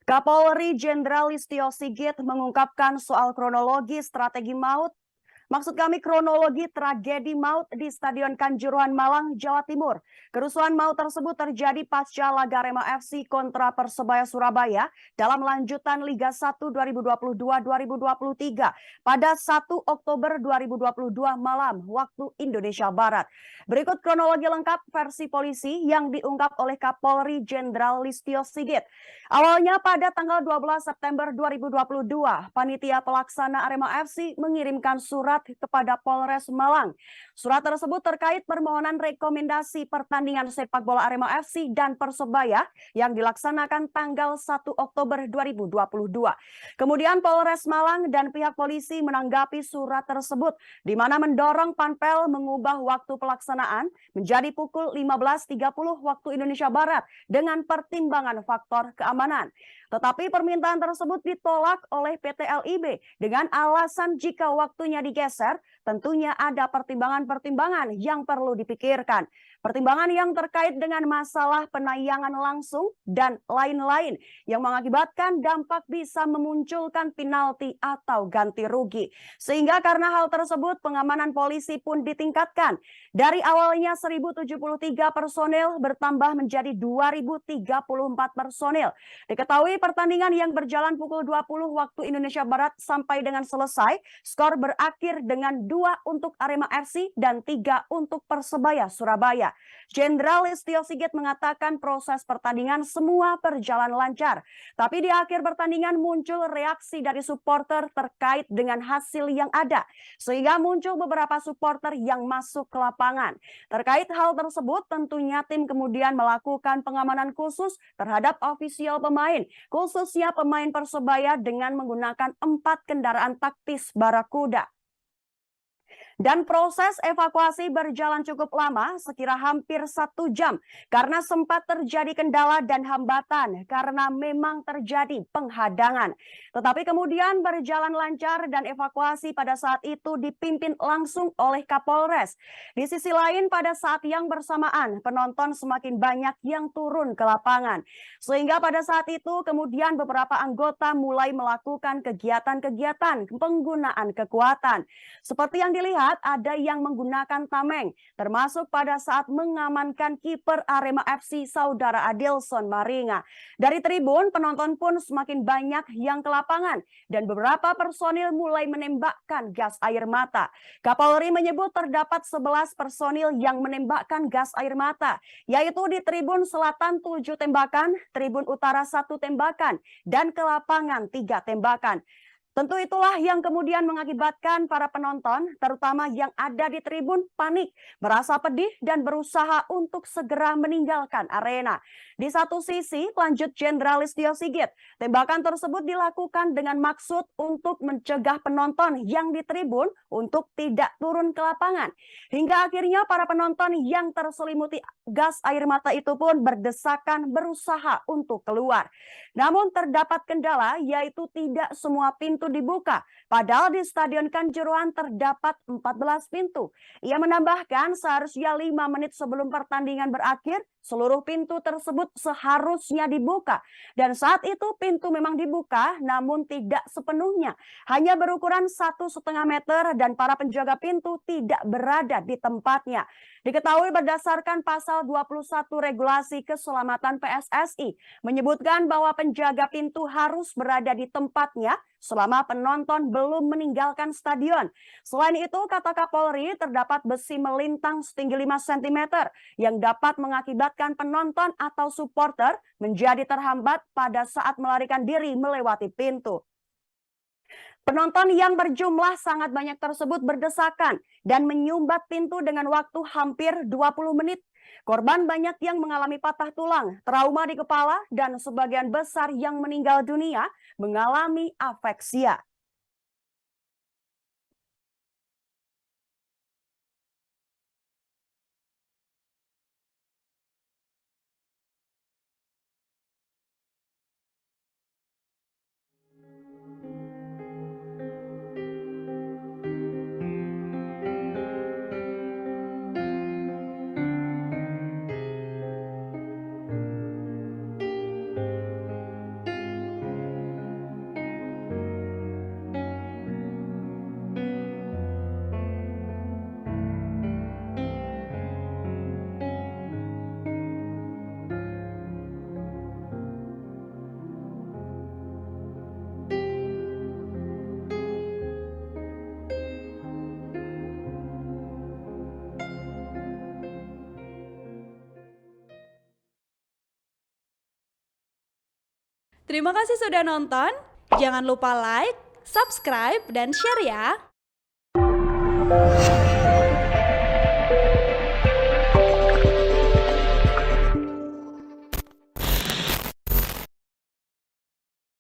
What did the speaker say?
Kapolri Jenderal Listio Sigit mengungkapkan soal kronologi strategi maut. Maksud kami kronologi tragedi maut di Stadion Kanjuruhan Malang, Jawa Timur. Kerusuhan maut tersebut terjadi pasca laga Arema FC kontra Persebaya Surabaya dalam lanjutan Liga 1 2022-2023 pada 1 Oktober 2022 malam waktu Indonesia Barat. Berikut kronologi lengkap versi polisi yang diungkap oleh Kapolri Jenderal Listio Sigit. Awalnya pada tanggal 12 September 2022, panitia pelaksana Arema FC mengirimkan surat kepada Polres Malang. Surat tersebut terkait permohonan rekomendasi pertandingan sepak bola Arema FC dan Persebaya yang dilaksanakan tanggal 1 Oktober 2022. Kemudian Polres Malang dan pihak polisi menanggapi surat tersebut, di mana mendorong Panpel mengubah waktu pelaksanaan menjadi pukul 15.30 waktu Indonesia Barat dengan pertimbangan faktor keamanan. Tetapi permintaan tersebut ditolak oleh PT LIB dengan alasan jika waktunya digeser, tentunya ada pertimbangan-pertimbangan yang perlu dipikirkan. Pertimbangan yang terkait dengan masalah penayangan langsung dan lain-lain yang mengakibatkan dampak bisa memunculkan penalti atau ganti rugi. Sehingga karena hal tersebut pengamanan polisi pun ditingkatkan. Dari awalnya 1.073 personel bertambah menjadi 2.034 personel. Diketahui pertandingan yang berjalan pukul 20 waktu Indonesia Barat sampai dengan selesai, skor berakhir dengan 2 untuk Arema FC dan 3 untuk Persebaya Surabaya. Jenderal Listio Sigit mengatakan proses pertandingan semua berjalan lancar. Tapi di akhir pertandingan muncul reaksi dari supporter terkait dengan hasil yang ada. Sehingga muncul beberapa supporter yang masuk ke lapangan. Terkait hal tersebut tentunya tim kemudian melakukan pengamanan khusus terhadap ofisial pemain, khususnya pemain Persebaya dengan menggunakan 4 kendaraan taktis Barakuda. Dan proses evakuasi berjalan cukup lama, sekira hampir 1 jam, karena sempat terjadi kendala dan hambatan karena memang terjadi penghadangan. Tetapi kemudian berjalan lancar dan evakuasi pada saat itu dipimpin langsung oleh Kapolres. Di sisi lain pada saat yang bersamaan, penonton semakin banyak yang turun ke lapangan. Sehingga pada saat itu kemudian beberapa anggota mulai melakukan kegiatan-kegiatan penggunaan kekuatan. Seperti yang dilihat, ada yang menggunakan tameng, termasuk pada saat mengamankan kiper Arema FC saudara Adilson Maringa. Dari tribun, penonton pun semakin banyak yang ke lapangan dan beberapa personil mulai menembakkan gas air mata. Kapolri menyebut terdapat 11 personil yang menembakkan gas air mata, yaitu di tribun selatan 7 tembakan, tribun utara 1 tembakan, dan ke lapangan 3 tembakan. Tentu itulah yang kemudian mengakibatkan para penonton, terutama yang ada di tribun, panik, merasa pedih dan berusaha untuk segera meninggalkan arena. Di satu sisi, lanjut Jenderal Listio Sigit, tembakan tersebut dilakukan dengan maksud untuk mencegah penonton yang di tribun untuk tidak turun ke lapangan. Hingga akhirnya para penonton yang terselimuti gas air mata itu pun berdesakan berusaha untuk keluar. Namun terdapat kendala, yaitu tidak semua pintu dibuka. Padahal di Stadion Kanjuruhan terdapat 14 pintu. Ia menambahkan seharusnya 5 menit sebelum pertandingan berakhir, seluruh pintu tersebut seharusnya dibuka. Dan saat itu pintu memang dibuka, namun tidak sepenuhnya. Hanya berukuran 1,5 meter dan para penjaga pintu tidak berada di tempatnya. Diketahui berdasarkan pasal 21 regulasi keselamatan PSSI, menyebutkan bahwa penjaga pintu harus berada di tempatnya selama penonton belum meninggalkan stadion. Selain itu, kata Kapolri, terdapat besi melintang setinggi 5 cm yang dapat mengakibatkan penonton atau supporter menjadi terhambat pada saat melarikan diri melewati pintu. Penonton yang berjumlah sangat banyak tersebut berdesakan dan menyumbat pintu dengan waktu hampir 20 menit. Korban banyak yang mengalami patah tulang, trauma di kepala, dan sebagian besar yang meninggal dunia mengalami afeksia. Terima kasih sudah nonton. Jangan lupa like, subscribe, dan share ya.